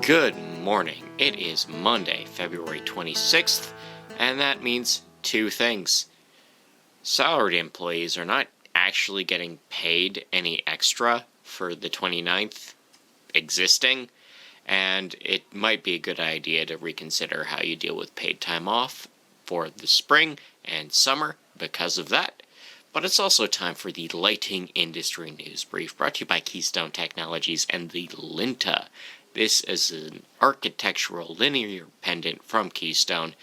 Good morning. It is Monday, February 26th, and that means two things. Salaried employees are not actually getting paid any extra for the 29th existing, and it might be a good idea to reconsider how you deal with paid time off for the spring and summer because of that. But it's also time for the lighting industry news brief, brought to you by Keystone Technologies and the Linta. This is an architectural linear pendant from Keystone,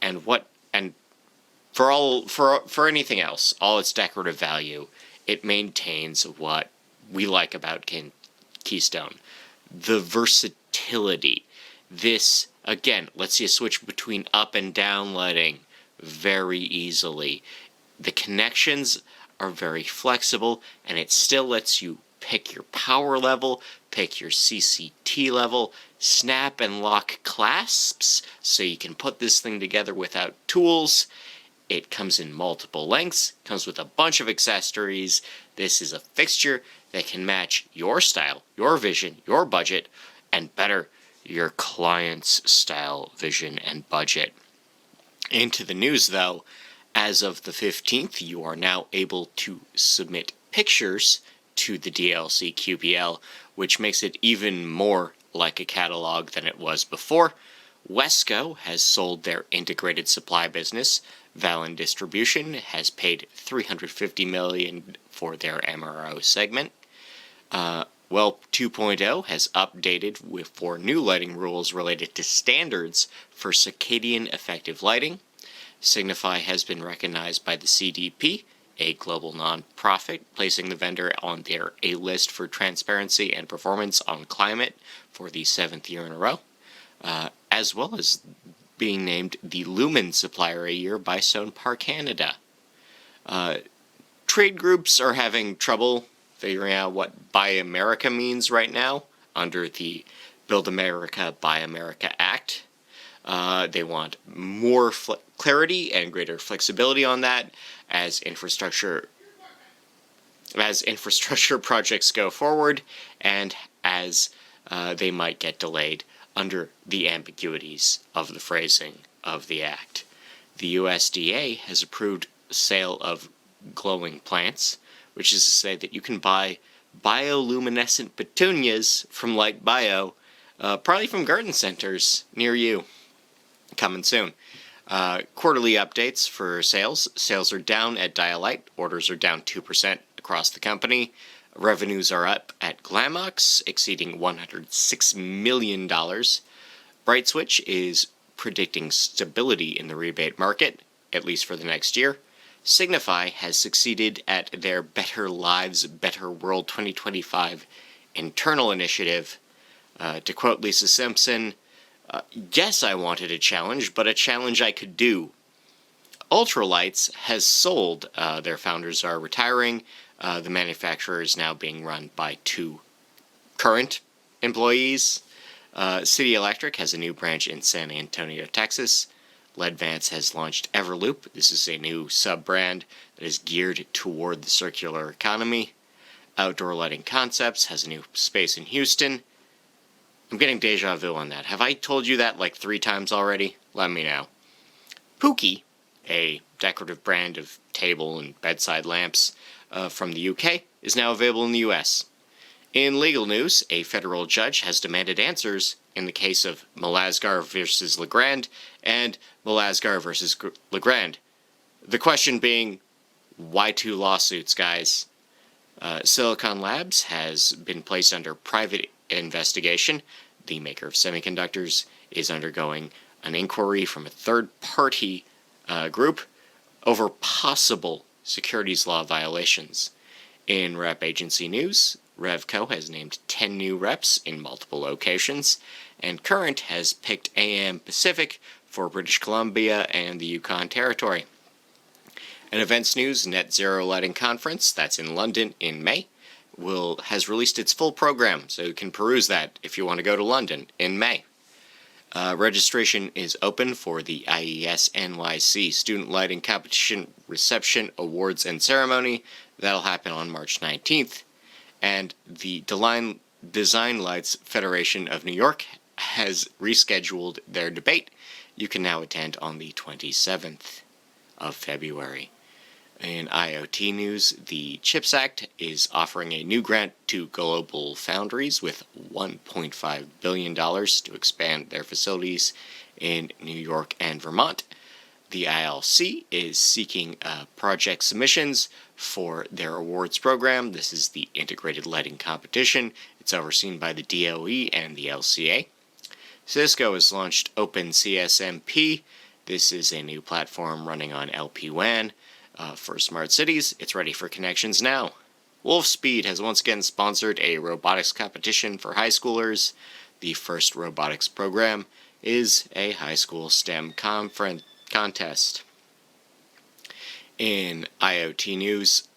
and for anything else, all its decorative value, it maintains what we like about Keystone, the versatility. This again lets you switch between up and down lighting very easily. The connections are very flexible, and it still lets you pick your power level, pick your CCT level, snap and lock clasps, so you can put this thing together without tools. It comes in multiple lengths, comes with a bunch of accessories. This is a fixture that can match your style, your vision, your budget, and better, your client's style, vision, and budget. Into the news, though, as of the 15th, you are now able to submit pictures to the DLC QPL, which makes it even more like a catalog than it was before. Wesco has sold their integrated supply business. Valen Distribution has paid $350 million for their MRO segment. Well 2.0 has updated for new lighting rules related to standards for circadian effective lighting. Signify has been recognized by the CDP, a global non-profit, placing the vendor on their A-list for transparency and performance on climate for the 7th year in a row, as well as being named the Lumen Supplier a Year by Sonepar Canada. Trade groups are having trouble figuring out what Buy America means right now under the Build America, Buy America Act. They want more clarity and greater flexibility on that as infrastructure projects go forward, and as they might get delayed under the ambiguities of the phrasing of the act. The USDA has approved sale of glowing plants, which is to say that you can buy bioluminescent petunias from Light Bio, probably from garden centers near you. Coming soon. Quarterly updates for sales. Sales are down at Dialight. Orders are down 2% across the company. Revenues are up at Glamox, exceeding $106 million. BrightSwitch is predicting stability in the rebate market, at least for the next year. Signify has succeeded at their Better Lives, Better World 2025 internal initiative. To quote Lisa Simpson, yes, I wanted a challenge, but a challenge I could do. Ultralights has sold. Their founders are retiring. The manufacturer is now being run by two current employees. City Electric has a new branch in San Antonio, Texas. Ledvance has launched Everloop. This is a new sub-brand that is geared toward the circular economy. Outdoor Lighting Concepts has a new space in Houston. I'm getting deja vu on that. Have I told you that like 3 times already? Let me know. Pookie, a decorative brand of table and bedside lamps from the UK, is now available in the US. In legal news, a federal judge has demanded answers in the case of Melasgar versus Legrand and Melasgar versus Legrand. The question being, why 2 lawsuits, guys? Silicon Labs has been placed under private investigation. The maker of semiconductors is undergoing an inquiry from a third-party group over possible securities law violations. In rep agency news, Revco has named 10 new reps in multiple locations, and Current has picked AM Pacific for British Columbia and the Yukon Territory. In events news, Net Zero Lighting Conference, that's in London in May, has released its full program, so you can peruse that if you want to go to London in May. Registration is open for the IES NYC Student Lighting Competition Reception Awards and Ceremony. That'll happen on March 19th. And the Design Lights Federation of New York has rescheduled their debate. You can now attend on the 27th of February. In IoT news, the CHIPS Act is offering a new grant to global foundries with $1.5 billion to expand their facilities in New York and Vermont. The ILC is seeking project submissions for their awards program. This is the Integrated Lighting Competition. It's overseen by the DOE and the LCA. Cisco has launched OpenCSMP. This is a new platform running on LPWAN for smart cities. It's ready for connections now. Wolfspeed has once again sponsored a robotics competition for high schoolers. The first robotics program is a high school STEM contest. In IoT news,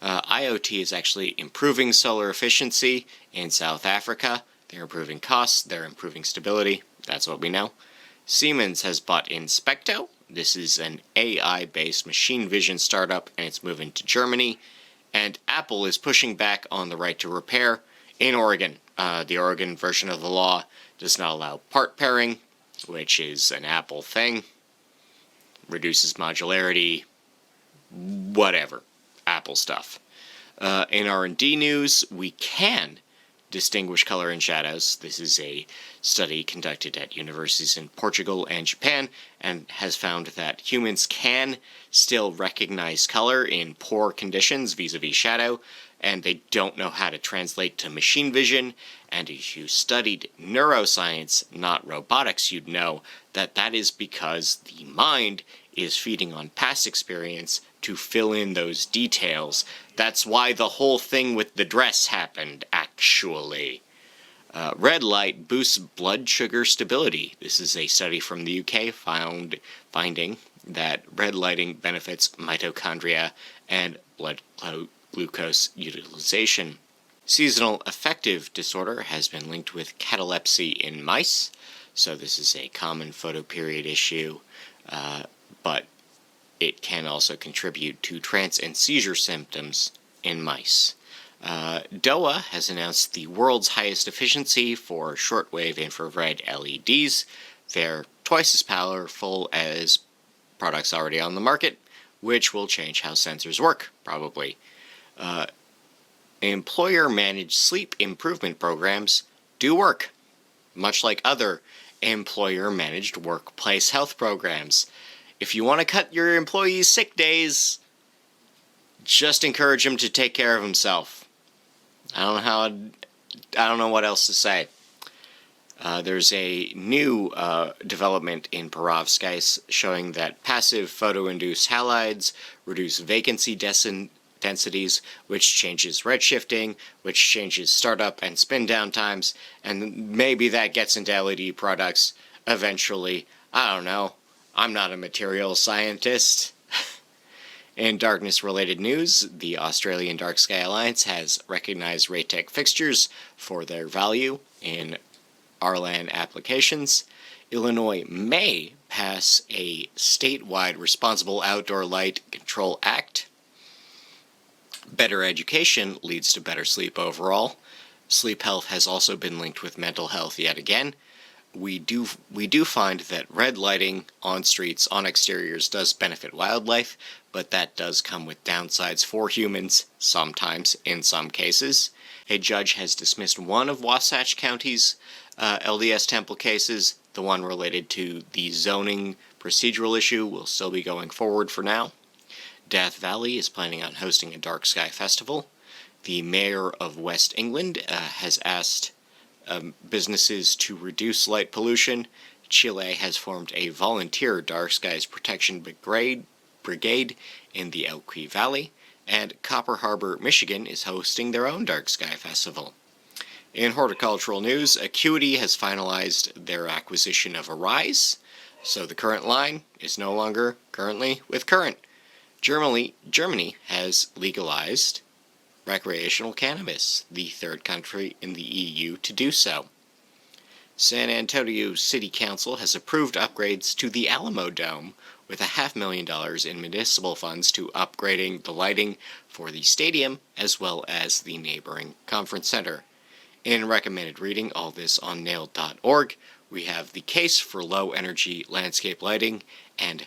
IoT is actually improving solar efficiency in South Africa. They're improving costs, they're improving stability. That's what we know. Siemens has bought Inspecto. This is an AI-based machine vision startup, and it's moving to Germany. And Apple is pushing back on the right to repair in Oregon. The Oregon version of the law does not allow part pairing, which is an Apple thing. Reduces modularity, whatever. Apple stuff. In R&D news, we can distinguish color and shadows. This is a study conducted at universities in Portugal and Japan, and has found that humans can still recognize color in poor conditions vis-a-vis shadow, and they don't know how to translate to machine vision. And if you studied neuroscience, not robotics, you'd know that that is because the mind is feeding on past experience to fill in those details. That's why the whole thing with the dress happened, actually. Red light boosts blood sugar stability. This is a study from the UK finding that red lighting benefits mitochondria and blood glucose utilization. Seasonal affective disorder has been linked with catalepsy in mice. So this is a common photoperiod issue, but it can also contribute to trance and seizure symptoms in mice. DOA has announced the world's highest efficiency for shortwave infrared LEDs. They're twice as powerful as products already on the market, which will change how sensors work, probably. Employer-managed sleep improvement programs do work, much like other employer-managed workplace health programs. If you want to cut your employees' sick days, just encourage him to take care of himself. I don't know what else to say. There's a new development in perovskites showing that passive photo-induced halides reduce vacancy densities, which changes redshifting, which changes startup and spin down times, and maybe that gets into LED products eventually. I don't know. I'm not a materials scientist. In darkness-related news, the Australian Dark Sky Alliance has recognized Raytech fixtures for their value in RLAN applications. Illinois may pass a statewide Responsible Outdoor Light Control Act. Better education leads to better sleep overall. Sleep health has also been linked with mental health yet again. We do find that red lighting on streets, on exteriors, does benefit wildlife, but that does come with downsides for humans, sometimes, in some cases. A judge has dismissed one of Wasatch County's LDS temple cases. The one related to the zoning procedural issue will still be going forward for now. Death Valley is planning on hosting a Dark Sky Festival. The mayor of West England has asked businesses to reduce light pollution. Chile has formed a volunteer Dark Skies Protection Brigade in the Elqui Valley, and Copper Harbor, Michigan is hosting their own Dark Sky Festival. In horticultural news, Acuity has finalized their acquisition of Arise, so the current line is no longer currently with Current. Germany has legalized recreational cannabis, the third country in the EU to do so. San Antonio City Council has approved upgrades to the Alamo Dome with $500,000 in municipal funds to upgrading the lighting for the stadium as well as the neighboring conference center. In recommended reading, all this on nailed.org, we have the case for low-energy landscape lighting and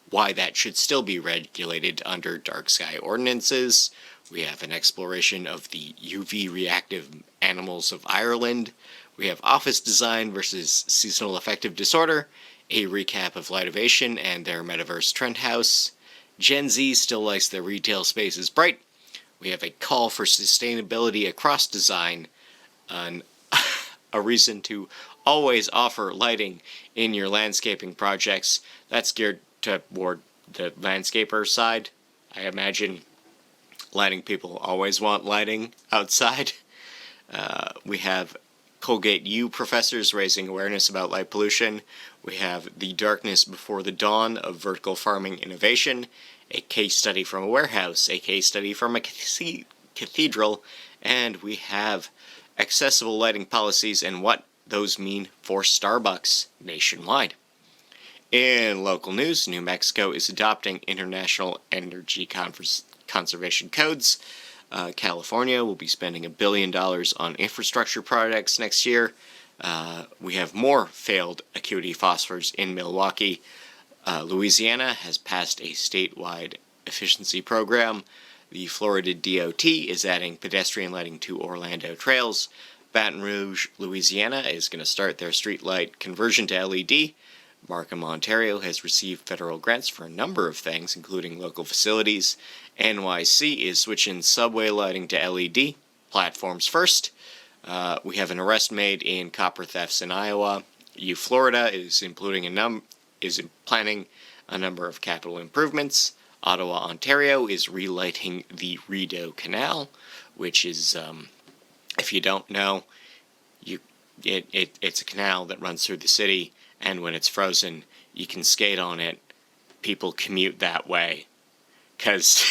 why that should still be regulated under dark sky ordinances. We have an exploration of the UV-reactive animals of Ireland. We have office design versus seasonal affective disorder, a recap of Lightovation and their metaverse trend house. Gen Z still likes their retail spaces bright. We have a call for sustainability across design, a reason to always offer lighting in your landscaping projects. That's geared toward the landscaper side. I imagine lighting people always want lighting outside. We have Colgate U professors raising awareness about light pollution. We have the darkness before the dawn of vertical farming innovation, a case study from a warehouse, a case study from a cathedral, and we have accessible lighting policies and what those mean for Starbucks nationwide. In local news, New Mexico is adopting international energy conservation codes. California will be spending $1 billion on infrastructure projects next year. We have more failed acuity phosphors in Milwaukee. Louisiana has passed a statewide efficiency program. The Florida DOT is adding pedestrian lighting to Orlando trails. Baton Rouge, Louisiana is going to start their streetlight conversion to LED. Markham, Ontario has received federal grants for a number of things, including local facilities. NYC is switching subway lighting to LED, platforms first. We have an arrest made in copper thefts in Iowa. Florida is planning a number of capital improvements. Ottawa, Ontario is relighting the Rideau Canal, which is, if you don't know, it's a canal that runs through the city, and when it's frozen, you can skate on it. People commute that way, because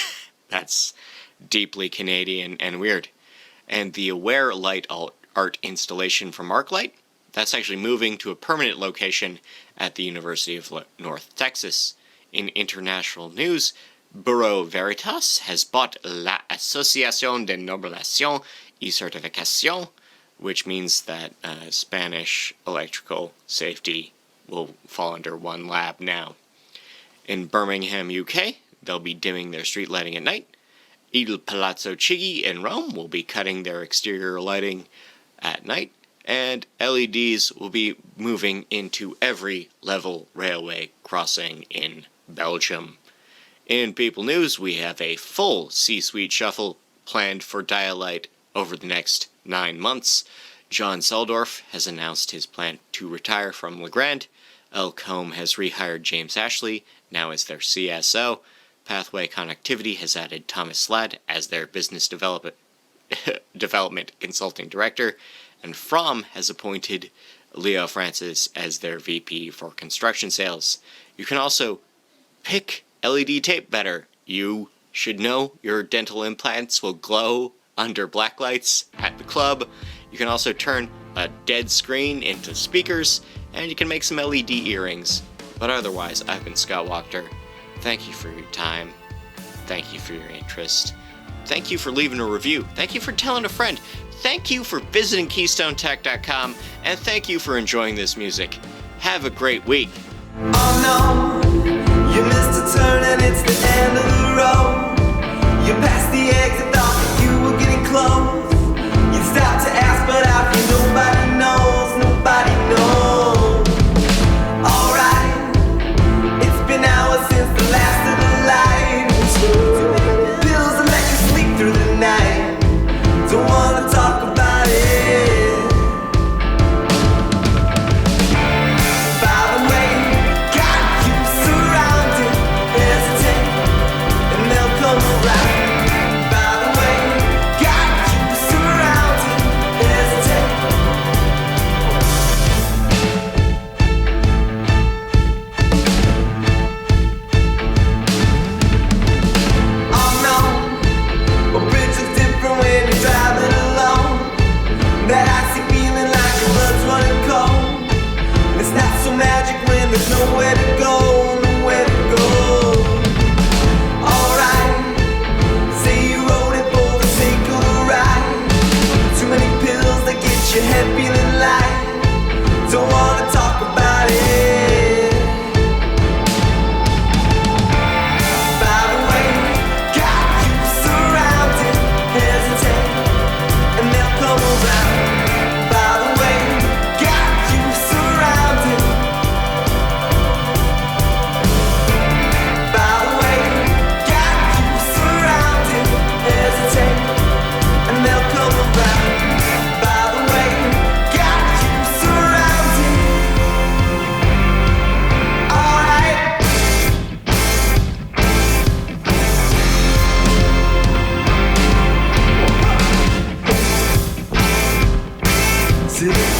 that's deeply Canadian and weird. And the Aware Light art installation from ArcLight, that's actually moving to a permanent location at the University of North Texas. In international news, Bureau Veritas has bought La Asociación de Normalización y Certificación, which means that Spanish electrical safety will fall under one lab now. In Birmingham, UK, they'll be dimming their street lighting at night. Il Palazzo Chigi in Rome will be cutting their exterior lighting at night. And LEDs will be moving into every level railway crossing in Belgium. In People News, we have a full C-suite shuffle planned for Dialight over the next 9 months. John Seldorf has announced his plan to retire from Legrand. Elcombe has rehired James Ashley, now as their CSO. Pathway Connectivity has added Thomas Sladd as their business development consulting director. And Fromm has appointed Leo Francis as their VP for construction sales. You can also pick LED tape better. You should know your dental implants will glow under black lights at the club. You can also turn a dead screen into speakers, and you can make some LED earrings. But otherwise, I've been Scott Wachter. Thank you for your time. Thank you for your interest. Thank you for leaving a review. Thank you for telling a friend. Thank you for visiting KeystoneTech.com, and thank you for enjoying this music. Have a great week. Oh no, you missed a turn and it's the end of the road. You passed the exit, thought that you were getting close. You stopped to ask, but out here nobody knows, nobody knows. Alright, it's been hours since the last of the light. Pills that make you sleep through the night. Don't wanna talk about it. By the way, got you surrounded. Hesitate, and they'll come around. By the way, got you surrounded. Hesitate, head feeling light. Don't wanna talk about it. By the way, got you surrounded, hesitate, and they'll come around. By the way, got you surrounded. By the way, got you surrounded, hesitate, and they'll come around. By the way, got you surrounded. Alright. Sitting